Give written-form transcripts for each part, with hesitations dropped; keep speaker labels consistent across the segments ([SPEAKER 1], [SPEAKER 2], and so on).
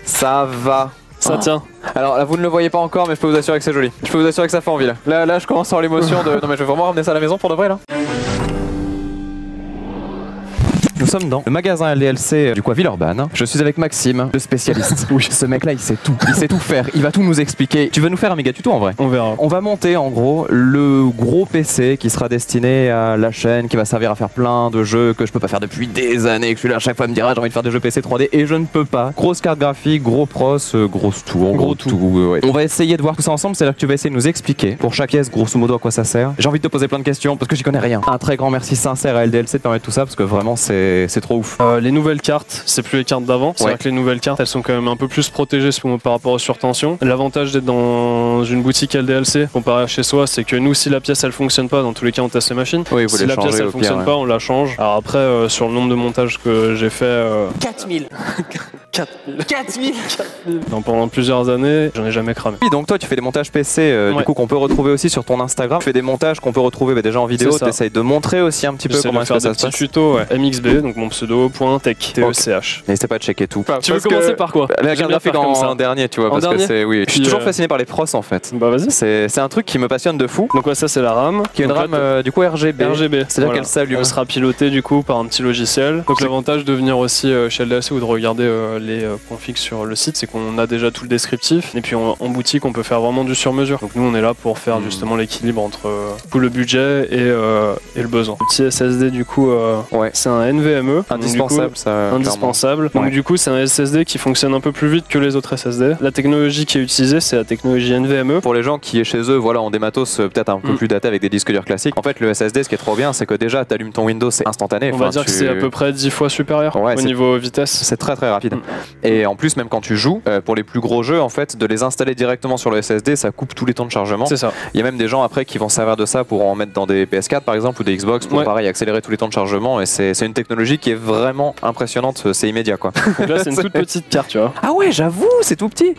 [SPEAKER 1] Ça va.
[SPEAKER 2] Ça tient.
[SPEAKER 1] Alors là, vous ne le voyez pas encore, mais je peux vous assurer que c'est joli. Je peux vous assurer que ça fait envie là. Là, je commence à avoir l'émotion de. Non, mais je vais vraiment ramener ça à la maison pour de vrai là. Nous sommes dans le magasin LDLC du coin Villeurbanne. Je suis avec Maxime, le spécialiste. Oui, ce mec-là, il sait tout. Il sait tout faire. Il va tout nous expliquer. Tu veux nous faire un méga tuto en vrai?
[SPEAKER 2] On verra.
[SPEAKER 1] On va monter en gros le gros PC qui sera destiné à la chaîne, qui va servir à faire plein de jeux que je peux pas faire depuis des années. Que je suis là à chaque fois à me dire j'ai envie de faire des jeux PC 3D et je ne peux pas. Grosse carte graphique, gros pros, grosse tout. En gros tout. Ouais. On va essayer de voir tout ça ensemble. C'est-à-dire que tu vas essayer de nous expliquer pour chaque pièce grosso modo à quoi ça sert. J'ai envie de te poser plein de questions parce que j'y connais rien. Un très grand merci sincère à LDLC de permettre tout ça parce que vraiment c'est trop ouf.
[SPEAKER 2] Les nouvelles cartes, c'est plus les cartes d'avant. C'est vrai que les nouvelles cartes, elles sont quand même un peu plus protégées par rapport aux surtensions. L'avantage d'être dans une boutique LDLC comparé à chez soi, c'est que nous, si la pièce elle fonctionne pas, dans tous les cas on teste les machines.
[SPEAKER 1] Oui,
[SPEAKER 2] si la pièce elle fonctionne pas, on la change. Alors après, sur le nombre de montages que j'ai fait,
[SPEAKER 3] 4000
[SPEAKER 2] non, pendant plusieurs années, j'en ai jamais cramé.
[SPEAKER 1] Oui, donc toi tu fais des montages PC du coup qu'on peut retrouver aussi sur ton Instagram. Tu fais des montages qu'on peut retrouver déjà en vidéo. Tu essayes de montrer aussi un petit peu comment est-ce que ça se passe.
[SPEAKER 2] Tuto, MXB, donc mon pseudo .tech TECH.
[SPEAKER 1] N'hésitez pas à checker tout.
[SPEAKER 2] Tu veux commencer par quoi?
[SPEAKER 1] La carte graphique en dernier, tu vois, parce que c'est je suis toujours fasciné par les pros en fait.
[SPEAKER 2] Bah vas-y.
[SPEAKER 1] C'est un truc qui me passionne de fou.
[SPEAKER 2] Donc ouais, ça c'est la RAM.
[SPEAKER 1] Qui est une RAM du coup RGB. C'est-à-dire qu'elle s'allume.
[SPEAKER 2] Elle sera pilotée du coup par un petit logiciel. Donc l'avantage de venir aussi chez LDLC ou de regarder les configs sur le site, c'est qu'on a déjà tout le descriptif. Et puis en boutique, on peut faire vraiment du sur-mesure. Donc nous, on est là pour faire justement l'équilibre entre tout le budget et le besoin. Le petit SSD du coup, c'est un NVMe.
[SPEAKER 1] Indispensable, ça.
[SPEAKER 2] Indispensable. Donc du coup, c'est un SSD qui fonctionne un peu plus vite que les autres SSD. La technologie qui est utilisée, c'est la technologie NVMe.
[SPEAKER 1] Pour les gens qui est chez eux, voilà, ont des matos peut-être un peu plus datés avec des disques durs classiques. En fait, le SSD, ce qui est trop bien, c'est que déjà, tu allumes ton Windows, c'est instantané.
[SPEAKER 2] On va dire que c'est à peu près 10 fois supérieur au niveau vitesse.
[SPEAKER 1] C'est très très rapide. Et en plus, même quand tu joues, pour les plus gros jeux, en fait, de les installer directement sur le SSD, ça coupe tous les temps de chargement.
[SPEAKER 2] C'est ça.
[SPEAKER 1] Il y a même des gens après qui vont servir de ça pour en mettre dans des PS4 par exemple ou des Xbox pour pareil accélérer tous les temps de chargement. Et c'est une technologie qui est vraiment impressionnante. C'est immédiat quoi.
[SPEAKER 2] Donc là, c'est une toute petite carte, tu vois.
[SPEAKER 1] Ah ouais, j'avoue, c'est tout petit.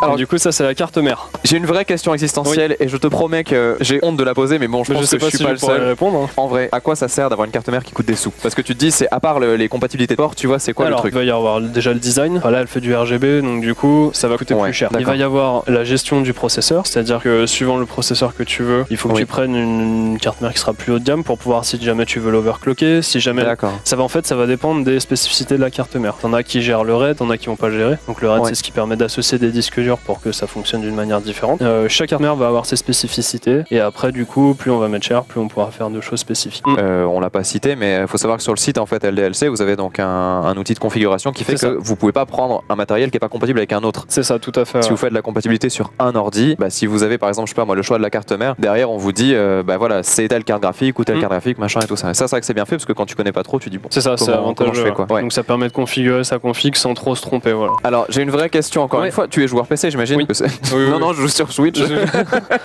[SPEAKER 2] Alors du coup ça c'est la carte mère.
[SPEAKER 1] J'ai une vraie question existentielle et je te promets que j'ai honte de la poser mais bon je pense que je suis pas le seul.
[SPEAKER 2] Répondre, hein.
[SPEAKER 1] En vrai, à quoi ça sert d'avoir une carte mère qui coûte des sous? Parce que tu te dis c'est à part les compatibilités de port, tu vois c'est quoi le truc?
[SPEAKER 2] Il va y avoir déjà le design. Enfin, là elle fait du RGB donc du coup ça va coûter plus cher. Il va y avoir la gestion du processeur, c'est-à-dire que suivant le processeur que tu veux, il faut que tu prennes une carte mère qui sera plus haut de gamme pour pouvoir si jamais tu veux l'overclocker, si jamais ça va dépendre des spécificités de la carte mère. T'en as qui gèrent le RAID, t'en as qui vont pas gérer. Donc le RAID c'est ce qui permet d'associer des disques durs pour que ça fonctionne d'une manière différente. Chaque carte mère va avoir ses spécificités et après du coup plus on va mettre cher, plus on pourra faire de choses spécifiques.
[SPEAKER 1] On l'a pas cité mais il faut savoir que sur le site en fait LDLC vous avez donc un outil de configuration qui fait que vous pouvez pas prendre un matériel qui est pas compatible avec un autre.
[SPEAKER 2] C'est ça, tout à fait.
[SPEAKER 1] Si vous faites de la compatibilité sur un ordi, si vous avez par exemple je sais pas moi le choix de la carte mère, derrière on vous dit voilà c'est telle carte graphique ou telle carte graphique machin et tout ça. Et ça c'est vrai que c'est bien fait parce que quand tu connais pas trop tu dis bon.
[SPEAKER 2] C'est ça, c'est avantageux.
[SPEAKER 1] Donc
[SPEAKER 2] ça permet de configurer sa config sans trop se tromper voilà.
[SPEAKER 1] Alors j'ai une vraie question encore une fois. Tu es joueur PC j'imagine que c'est. Non, je joue sur Switch.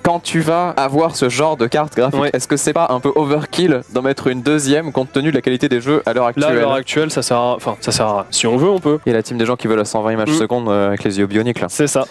[SPEAKER 1] Quand tu vas avoir ce genre de carte graphique, est-ce que c'est pas un peu overkill d'en mettre une deuxième compte tenu de la qualité des jeux à l'heure actuelle?
[SPEAKER 2] Là, à l'heure actuelle, ça sert à... Enfin, ça sert à... Si on veut, on peut.
[SPEAKER 1] Il y a la team des gens qui veulent à 120 images secondes avec les yeux bioniques là.
[SPEAKER 2] C'est ça.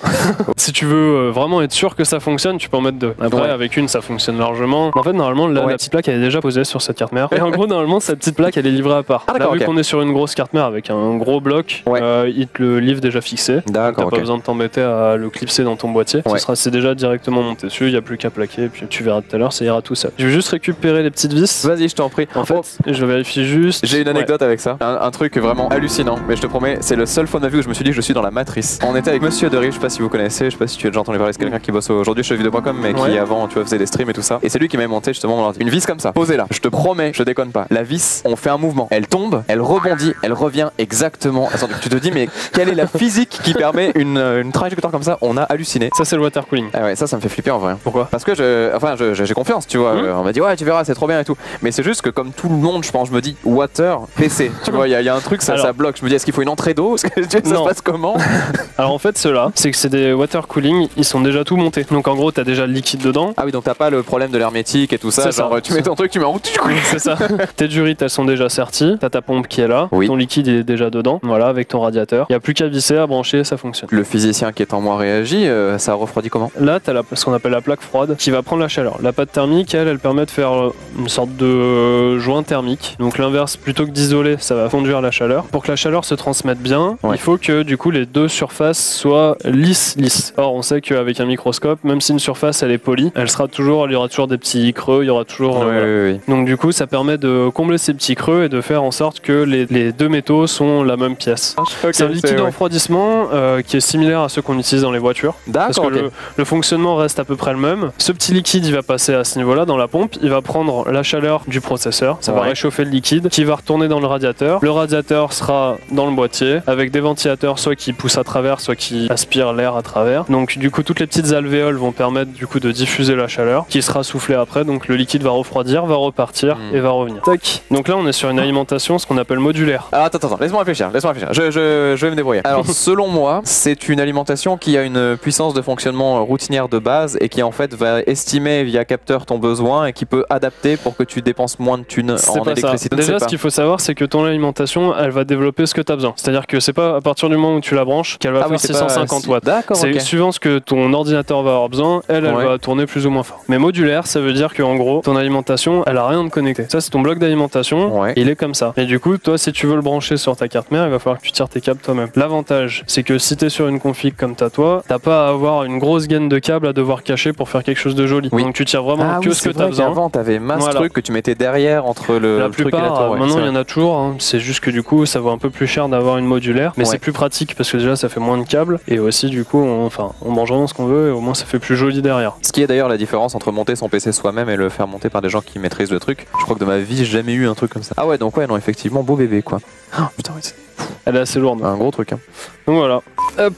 [SPEAKER 2] Si tu veux vraiment être sûr que ça fonctionne, tu peux en mettre deux. Après, avec une, ça fonctionne largement. En fait, normalement, la petite plaque, elle est déjà posée sur cette carte mère. Et en gros, normalement, cette petite plaque, elle est livrée à part. Là, vu qu'on est sur une grosse carte mère avec un gros bloc, il te le livre déjà fixé.
[SPEAKER 1] D'accord.
[SPEAKER 2] T'as pas besoin de t'embêter à le clipser dans ton boîtier. C'est déjà directement monté dessus, il n'y a plus qu'à plaquer, et puis tu verras tout à l'heure, ça ira tout seul. Je vais juste récupérer les petites vis.
[SPEAKER 1] Vas-y, je t'en prie.
[SPEAKER 2] En fait, je vérifie juste.
[SPEAKER 1] J'ai une anecdote avec ça, un truc vraiment hallucinant, mais je te promets, c'est le seul fois de ma vie où je me suis dit que je suis dans la matrice. On était avec Monsieur Derry, je sais pas si vous connaissez, je sais pas si tu as déjà entendu parler, c'est quelqu'un qui bosse aujourd'hui chez jeuxvideo.com, mais qui avant, tu vois, faisait des streams et tout ça. Et c'est lui qui m'a monté justement mon ordi. Une vis comme ça, posée là. Je te promets, je déconne pas. La vis, on fait un mouvement, elle tombe, elle rebondit, elle revient exactement. Attends, tu te dis, mais quelle est la physique qui permet une trajectoire comme ça? On a halluciné.
[SPEAKER 2] Ça, c'est le water cooling.
[SPEAKER 1] Ah ouais, ça me fait flipper en vrai.
[SPEAKER 2] Pourquoi?
[SPEAKER 1] Parce que j'ai confiance, tu vois. On m'a dit ouais, tu verras, c'est trop bien et tout. Mais c'est juste que comme tout le monde, je pense, je me dis water PC. Tu vois, il y a un truc, ça bloque. Je me dis est-ce qu'il faut une entrée d'eau? Ça se passe comment?
[SPEAKER 2] Alors en fait, ceux-là, c'est que c'est des water cooling, ils sont déjà tout montés. Donc en gros, t'as déjà le liquide dedans.
[SPEAKER 1] Ah oui, donc t'as pas le problème de l'hermétique et tout ça. Genre, tu mets ton truc, tu mets en route.
[SPEAKER 2] C'est ça. Tes durites, elles sont déjà serties. T'as ta pompe qui est là. Ton liquide est déjà dedans. Voilà, avec ton radiateur. Il y a plus qu'à visser, à brancher, ça fonctionne.
[SPEAKER 1] Le physicien qui étant moins réagi, ça refroidit comment?
[SPEAKER 2] Là, tu as ce qu'on appelle la plaque froide qui va prendre la chaleur. La pâte thermique, elle permet de faire une sorte de joint thermique. Donc l'inverse, plutôt que d'isoler, ça va conduire la chaleur. Pour que la chaleur se transmette bien, il faut que du coup les deux surfaces soient lisses. Or, on sait qu'avec un microscope, même si une surface elle est polie, il y aura toujours des petits creux, il y aura toujours.
[SPEAKER 1] Oui.
[SPEAKER 2] Donc du coup, ça permet de combler ces petits creux et de faire en sorte que les deux métaux sont la même pièce. C'est un liquide de refroidissement qui est similaire à ceux qu'on utilise dans les voitures. Parce que le fonctionnement reste à peu près le même. Ce petit liquide, il va passer à ce niveau-là dans la pompe, il va prendre la chaleur du processeur, ça va réchauffer le liquide, qui va retourner dans le radiateur. Le radiateur sera dans le boîtier avec des ventilateurs soit qui poussent à travers, soit qui aspirent l'air à travers. Donc du coup, toutes les petites alvéoles vont permettre du coup de diffuser la chaleur, qui sera soufflée après. Donc le liquide va refroidir, va repartir et va revenir. Tac. Donc là, on est sur une alimentation, ce qu'on appelle modulaire.
[SPEAKER 1] Alors attends, laisse-moi réfléchir. Je vais me débrouiller. Alors selon moi, c'est une alimentation qui a une puissance de fonctionnement routinière de base et qui en fait va estimer via capteur ton besoin et qui peut adapter pour que tu dépenses moins de thunes en électricité.
[SPEAKER 2] Déjà, ce qu'il faut savoir, c'est que ton alimentation, elle va développer ce que tu as besoin. C'est-à-dire que c'est pas à partir du moment où tu la branches qu'elle va faire 650 watts. C'est suivant ce que ton ordinateur va avoir besoin, elle va tourner plus ou moins fort. Mais modulaire, ça veut dire qu'en gros, ton alimentation, elle a rien de connecté. Ça, c'est ton bloc d'alimentation, il est comme ça. Et du coup, toi, si tu veux le brancher sur ta carte mère, il va falloir que tu tires tes câbles toi-même. L'avantage, c'est que si tu es sur une config comme toi, t'as pas à avoir une grosse gaine de câbles à devoir cacher pour faire quelque chose de joli. Donc tu tires vraiment que ce que tu as besoin.
[SPEAKER 1] Avant, t'avais masse truc que tu mettais derrière entre le truc et la tour.
[SPEAKER 2] Maintenant, il y en a toujours. Hein. C'est juste que du coup, ça vaut un peu plus cher d'avoir une modulaire, mais c'est plus pratique parce que déjà, ça fait moins de câbles et aussi du coup, on mange vraiment ce qu'on veut et au moins ça fait plus joli derrière.
[SPEAKER 1] Ce qui est d'ailleurs la différence entre monter son PC soi-même et le faire monter par des gens qui maîtrisent le truc. Je crois que de ma vie, j'ai jamais eu un truc comme ça. Ah ouais, donc non, effectivement, beau bébé quoi. Oh, putain,
[SPEAKER 2] elle est assez lourde.
[SPEAKER 1] Un gros truc. Hein.
[SPEAKER 2] Donc voilà. Hop.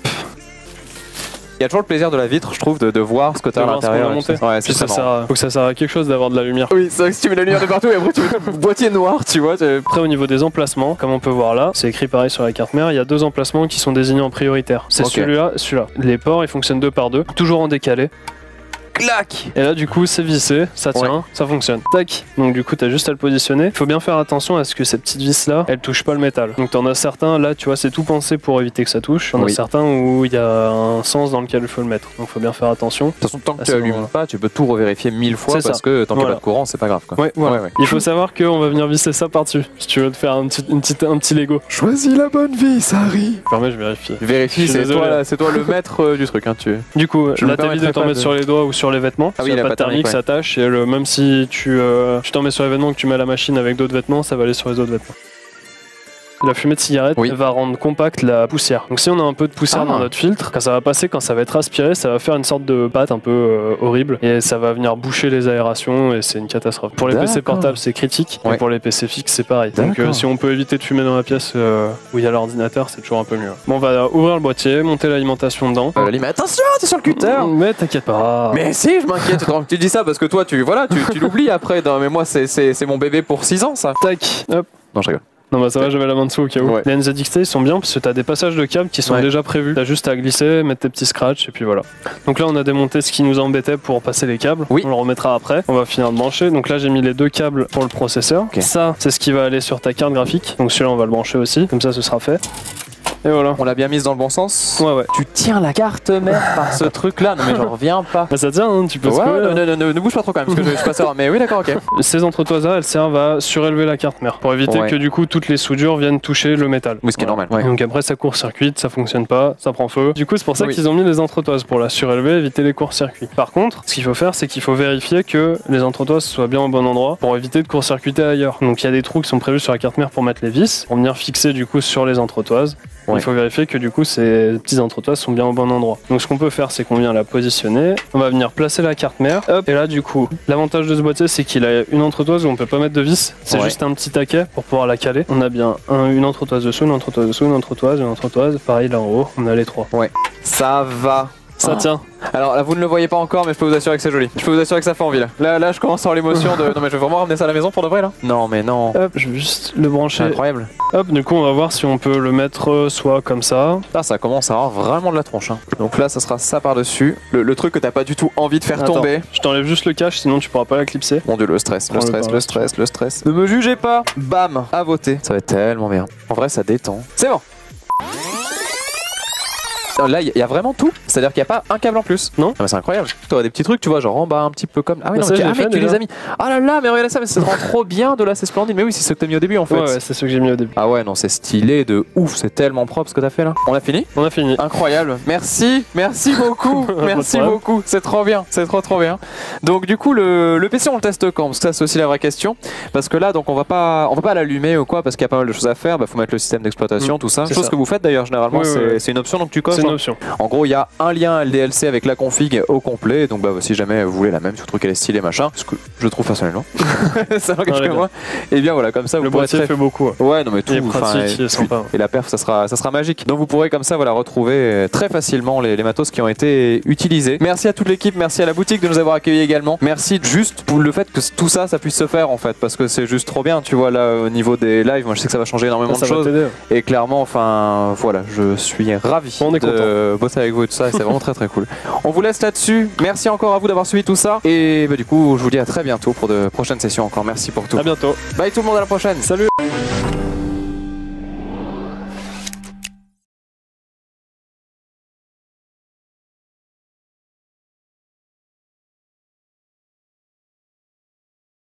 [SPEAKER 1] Il y a toujours le plaisir de la vitre, je trouve, de voir ce que tu as à l'intérieur.
[SPEAKER 2] Ouais, faut que ça sert à quelque chose d'avoir de la lumière.
[SPEAKER 1] Oui, c'est vrai que si tu mets la lumière de partout et après tu mets le boîtier noir, tu vois.
[SPEAKER 2] Après, au niveau des emplacements, comme on peut voir là, c'est écrit pareil sur la carte mère, il y a deux emplacements qui sont désignés en prioritaire. C'est celui-là. Les ports, ils fonctionnent 2 par 2, toujours en décalé. Clac. Et là du coup c'est vissé, ça tient, ça fonctionne. Tac. Donc du coup t'as juste à le positionner. Il faut bien faire attention à ce que ces petites vis là, elles touchent pas le métal. Donc t'en as certains là, tu vois, c'est tout pensé pour éviter que ça touche. T'en as certains où il y a un sens dans lequel il faut le mettre. Donc faut bien faire attention.
[SPEAKER 1] De toute façon, tant que tu allumes pas, tu peux tout revérifier 1000 fois parce que tant qu'il n'y a pas de courant, c'est pas grave quoi.
[SPEAKER 2] Il faut savoir qu'on va venir visser ça par-dessus. Si tu veux te faire un petit Lego.
[SPEAKER 1] Choisis la bonne vis, Harry.
[SPEAKER 2] Permets, je vérifie.
[SPEAKER 1] Vérifie, c'est toi le maître du truc. Hein,
[SPEAKER 2] Du coup, là t'évites de t'en mettre sur les doigts ou sur les vêtements. La pâte thermique s'attache et même si tu t'en mets sur les vêtements que tu mets à la machine avec d'autres vêtements, ça va aller sur les autres vêtements. La fumée de cigarette va rendre compacte la poussière. Donc si on a un peu de poussière dans notre filtre, quand ça va passer, quand ça va être aspiré, ça va faire une sorte de pâte un peu horrible et ça va venir boucher les aérations et c'est une catastrophe. Pour les PC portables c'est critique et pour les PC fixes c'est pareil. Donc si on peut éviter de fumer dans la pièce où il y a l'ordinateur, c'est toujours un peu mieux. Bon, on va ouvrir le boîtier, monter l'alimentation dedans.
[SPEAKER 1] Mais attention, t'es sur le cutter.
[SPEAKER 2] Mais t'inquiète pas.
[SPEAKER 1] Mais si, je m'inquiète. Tu dis ça parce que toi tu l'oublies après. Mais moi c'est mon bébé pour 6 ans ça.
[SPEAKER 2] Tac. Hop.
[SPEAKER 1] Non, je rigole.
[SPEAKER 2] Non bah ça va, j'avais la main dessous au cas où. Les NZXT ils sont bien parce que t'as des passages de câbles qui sont déjà prévus. T'as juste à glisser, mettre tes petits scratchs et puis voilà. Donc là on a démonté ce qui nous embêtait pour passer les câbles. On le remettra après. On va finir de brancher. Donc là j'ai mis les 2 câbles pour le processeur. Ça c'est ce qui va aller sur ta carte graphique. Donc celui-là on va le brancher aussi. Comme ça ce sera fait. Et voilà.
[SPEAKER 1] On l'a bien mise dans le bon sens.
[SPEAKER 2] Ouais.
[SPEAKER 1] Tu tiens la carte mère par ce truc là. Non mais j'en reviens pas.
[SPEAKER 2] Bah ça tient, hein, tu peux
[SPEAKER 1] ne bouge pas trop quand même parce que je suis pas sûr. Mais oui d'accord, ok.
[SPEAKER 2] Ces entretoises là elles servent à surélever la carte mère pour éviter que du coup toutes les soudures viennent toucher le métal.
[SPEAKER 1] Oui, ce qui est normal.
[SPEAKER 2] Donc après ça court-circuite, ça fonctionne pas, ça prend feu. Du coup c'est pour ça qu'ils ont mis les entretoises pour la surélever, éviter les courts-circuits. Par contre, ce qu'il faut faire c'est qu'il faut vérifier que les entretoises soient bien au bon endroit pour éviter de court-circuiter ailleurs. Donc il y a des trous qui sont prévus sur la carte mère pour mettre les vis, pour venir fixer du coup sur les entretoises. Il faut vérifier que du coup ces petits entretoises sont bien au bon endroit. Donc ce qu'on peut faire c'est qu'on vient la positionner, on va venir placer la carte mère, hop, et là du coup l'avantage de ce boîtier c'est qu'il a une entretoise où on peut pas mettre de vis, c'est juste un petit taquet pour pouvoir la caler. On a bien une entretoise dessous, une entretoise dessous, une entretoise, pareil là en haut, on a les 3.
[SPEAKER 1] Ça va.
[SPEAKER 2] Ça tient.
[SPEAKER 1] Alors là vous ne le voyez pas encore mais je peux vous assurer que c'est joli. Je peux vous assurer que ça fait envie là. Là je commence à avoir l'émotion de... Non mais je vais vraiment ramener ça à la maison pour de vrai là. Non mais non.
[SPEAKER 2] Hop, je vais juste le brancher.
[SPEAKER 1] Incroyable.
[SPEAKER 2] Hop, du coup on va voir si on peut le mettre soit comme ça.
[SPEAKER 1] Ah ça commence à avoir vraiment de la tronche hein. Donc là ça sera ça par dessus. Le truc que t'as pas du tout envie de faire tomber.
[SPEAKER 2] Je t'enlève juste le cache sinon tu pourras pas la clipser.
[SPEAKER 1] Mon dieu le stress. Ne me jugez pas. Bam. À voter. Ça va être tellement bien. En vrai ça détend. C'est bon. Là, il y a vraiment tout. C'est-à-dire qu'il n'y a pas un câble en plus.
[SPEAKER 2] Non.
[SPEAKER 1] Ah, c'est incroyable. Tu as des petits trucs, tu vois, genre en bas, un petit peu comme. Ah oui, non,
[SPEAKER 2] ça,
[SPEAKER 1] mais tu les as mis. Ah là là, mais regardez ça, mais ça rend trop bien. De là, c'est splendide. Mais oui, c'est ce que t'as mis au début en fait.
[SPEAKER 2] Ouais, c'est ce que j'ai mis au début.
[SPEAKER 1] Ah ouais, non, c'est stylé de ouf. C'est tellement propre ce que t'as fait là. On a fini?
[SPEAKER 2] On a fini.
[SPEAKER 1] Incroyable. Merci beaucoup. Merci beaucoup. C'est trop bien. C'est trop bien. Donc, du coup, le PC, on le teste quand? Parce que ça, c'est aussi la vraie question. Parce que là, donc, on va pas l'allumer ou quoi, parce qu'il y a pas mal de choses à faire. Bah, faut mettre le système d'exploitation, tout ça. Chose que vous faites d'ailleurs, généralement, c'est une option, donc tu coches.
[SPEAKER 2] C'est une option.
[SPEAKER 1] En gros, il y a un lien LDLC avec la config au complet. Donc, bah, si jamais vous voulez la même, surtout qu'elle est stylée, machin. Ce que je trouve personnellement. Ça n'engage que moi. Et bien, voilà, comme ça, vous pourrez.
[SPEAKER 2] Le boîtier fait beaucoup.
[SPEAKER 1] Ouais, non, mais tout.
[SPEAKER 2] Il est pratique, il est sympa.
[SPEAKER 1] Et la perf, ça sera magique. Donc, vous pourrez comme ça, voilà, retrouver très facilement les matos qui ont été utilisés. Merci à toute l'équipe, merci à la boutique de nous avoir accueillis également. Merci juste pour le fait que tout ça puisse se faire en fait, parce que c'est juste trop bien, tu vois, là au niveau des lives, moi je sais que ça va changer énormément de choses. Et clairement, enfin voilà, je suis ravi de bosser avec vous et tout ça, et c'est vraiment très cool. On vous laisse là-dessus. Merci encore à vous d'avoir suivi tout ça. Et bah, du coup, je vous dis à très bientôt pour de prochaines sessions encore. Merci pour tout.
[SPEAKER 2] À bientôt.
[SPEAKER 1] Bye tout le monde, à la prochaine.
[SPEAKER 2] Salut.